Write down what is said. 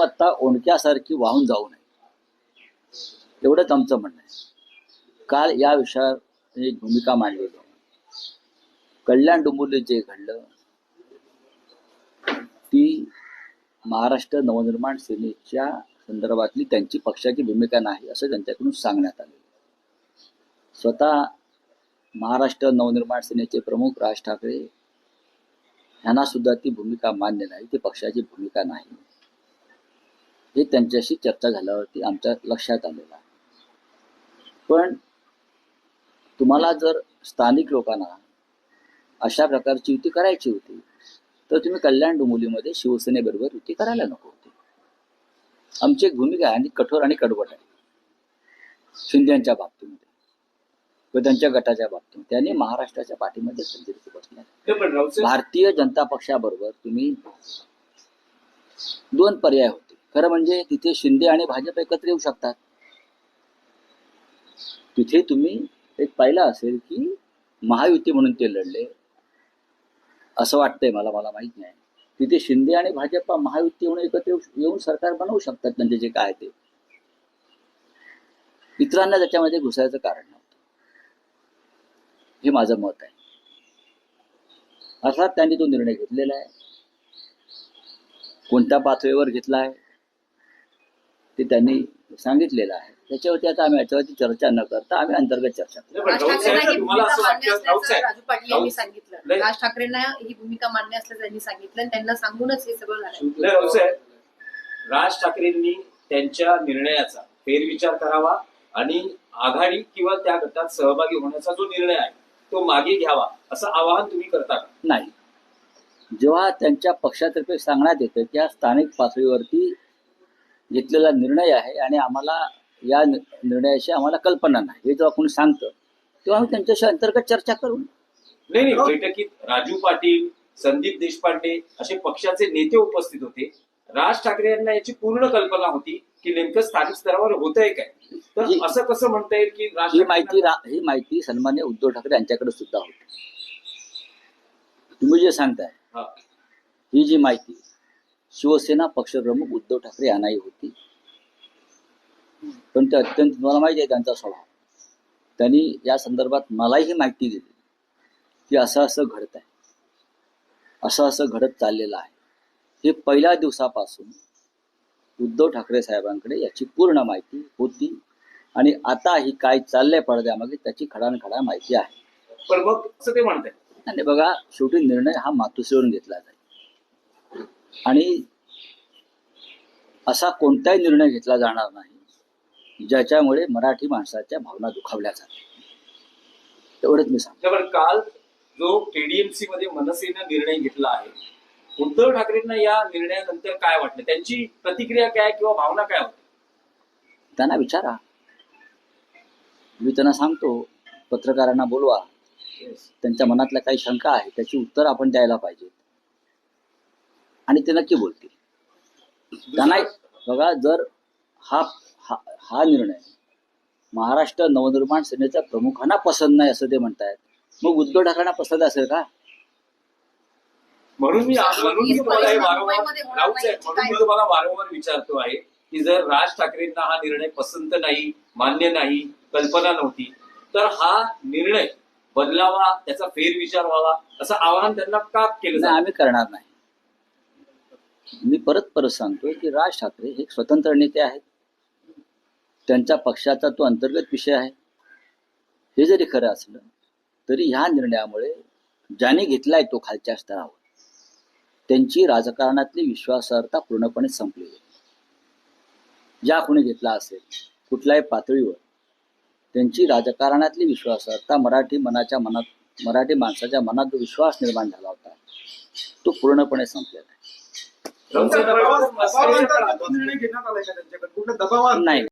नीतिमत्ता ओंडक्यासारखी वाहून जाऊ नये, एवढंच आमचं म्हणणं आहे. काल या विषयावर एक भूमिका मांडली होती. कल्याण डोंबिवलीत जे घडलं ती महाराष्ट्र नवनिर्माण सेनेच्या संदर्भातली त्यांची पक्षाची भूमिका नाही असं त्यांच्याकडून सांगण्यात आलं. स्वतः महाराष्ट्र नवनिर्माण सेनेचे प्रमुख राज ठाकरे यांना सुद्धा ती भूमिका मान्य नाही, ती पक्षाची भूमिका नाही, हे त्यांच्याशी चर्चा झाल्यावरती आमच्या लक्षात आलेलं आहे. पण तुम्हाला जर स्थानिक लोकांना अशा प्रकारची युती करायची होती तर तुम्ही कल्याण डोंबिवलीमध्ये शिवसेनेबरोबर युती करायला नको होती. आमची एक भूमिका आहे आणि कठोर आणि कडवट आहे शिंदेच्या बाबतीमध्ये व त्यांच्या गटाच्या बाबतीत. त्यांनी महाराष्ट्राच्या पाठीमध्ये खंजीर बसल्या. भारतीय जनता पक्षाबरोबर तुम्ही दोन पर्याय होते. खरं म्हणजे तिथे शिंदे आणि भाजप एकत्र येऊ शकतात. तिथे तुम्ही एक पाहिलं असेल की महायुती म्हणून ते लढले असं वाटतंय मला माहित नाही. तिथे शिंदे आणि भाजप महायुती म्हणून एकत्र येऊन सरकार बनवू शकतात त्यांचे जे काय ते. इतरांना त्याच्यामध्ये घुसायचं कारण नव्हतं, हे माझं मत आहे. अर्थात त्यांनी तो निर्णय घेतलेला आहे. कोणत्या पातळीवर घेतला आहे ते त्यांनी सांगितलेलं आहे. त्याच्यावरती आता आम्ही याच्यावरती चर्चा न करता आम्ही अंतर्गत चर्चा करू. राज सांगितलं राज ठाकरेंना ही भूमिका मान्य असल्याचं त्यांनी सांगितलं, त्यांना सांगूनच हे सगळं झालं. राज ठाकरेंनी त्यांच्या निर्णयाचा फेरविचार करावा आणि आघाडी किंवा त्या गटात सहभागी होण्याचा जो निर्णय आहे तो मागे घ्यावा असं आवाहन तुम्ही करता का? नाही. जेव्हा त्यांच्या पक्षातर्फे सांगण्यात येतं की हा स्थानिक पातळीवरती घेतलेला निर्णय आहे आणि आम्हाला या निर्णयाची आम्हाला कल्पना नाही, हे जेव्हा कोणी सांगतं तेव्हा आम्ही त्यांच्याशी अंतर्गत चर्चा करू. नाही, बैठकीत राजू पाटील, संदीप देशपांडे असे पक्षाचे नेते उपस्थित होते. राज ठाकरे यांना याची पूर्ण कल्पना होती की नेमकं स्थानिक स्तरावर होतंय काय. तर असं कसं म्हणता येईल की ही माहिती सन्मान्य उद्धव ठाकरे यांच्याकडे सुद्धा होती. तुम्ही जे सांगताय ही जी माहिती शिवसेना पक्षप्रमुख उद्धव ठाकरे यांनाही होती. पण ते अत्यंत तुम्हाला माहिती आहे त्यांचा स्वभाव. त्यांनी या संदर्भात मलाही ही माहिती दिली की असं असं घडत आहे, असं असं घडत चाललेलं आहे. हे पहिल्या दिवसापासून उद्धव ठाकरे साहेबांकडे याची पूर्ण माहिती होती आणि आता ही काय चाललंय पडद्यामागे त्याची खडानखडा माहिती आहे. पण मग असं ते म्हणताय आणि बघा, शेवटी निर्णय हा मातोश्रीवरून घेतला जाईल आणि असा कोणताही निर्णय घेतला जाणार नाही ज्याच्यामुळे मराठी माणसाच्या भावना दुखावल्या जातात. एवढंच मी सांगतो. काल जो केडीएमसी मध्ये मनसेनं निर्णय घेतला आहे, उद्धव ठाकरेंना या निर्णयानंतर काय वाटलं, त्यांची प्रतिक्रिया काय किंवा भावना काय होती? त्यांना विचारा. मी त्यांना सांगतो, पत्रकारांना बोलवा, त्यांच्या मनातल्या काही शंका आहे त्याची उत्तर आपण द्यायला पाहिजे आणि ते नक्की बोलतील. त्यांना बघा, जर हा निर्णय महाराष्ट्र नवनिर्माण सेनेच्या प्रमुखांना पसंत नाही असं ते म्हणतायत, मग उद्धव ठाकरेंना पसंत असेल का? म्हणून मी तुम्हाला वारंवार विचारतो आहे की जर राज ठाकरेंना हा निर्णय पसंत नाही, मान्य नाही, कल्पना नव्हती, तर हा निर्णय बदलावा, त्याचा फेरविचार व्हावा असं आवाहन त्यांना का केलं? आम्ही करणार नाही. मी परत सांगतोय की राज ठाकरे हे स्वतंत्र नेते आहेत. त्यांच्या पक्षाचा तो अंतर्गत विषय आहे. हे जरी खरं असलं तरी ह्या निर्णयामुळे ज्याने घेतलाय तो खालच्या स्तरावर त्यांची राजकारणातली विश्वासार्हता पूर्णपणे संपली आहे. ज्या कोणी घेतला असेल कुठल्याही पातळीवर त्यांची राजकारणातली विश्वासार्हता, मराठी माणसाच्या मनात जो विश्वास निर्माण झाला होता तो पूर्णपणे संपलेला आहे. नाही.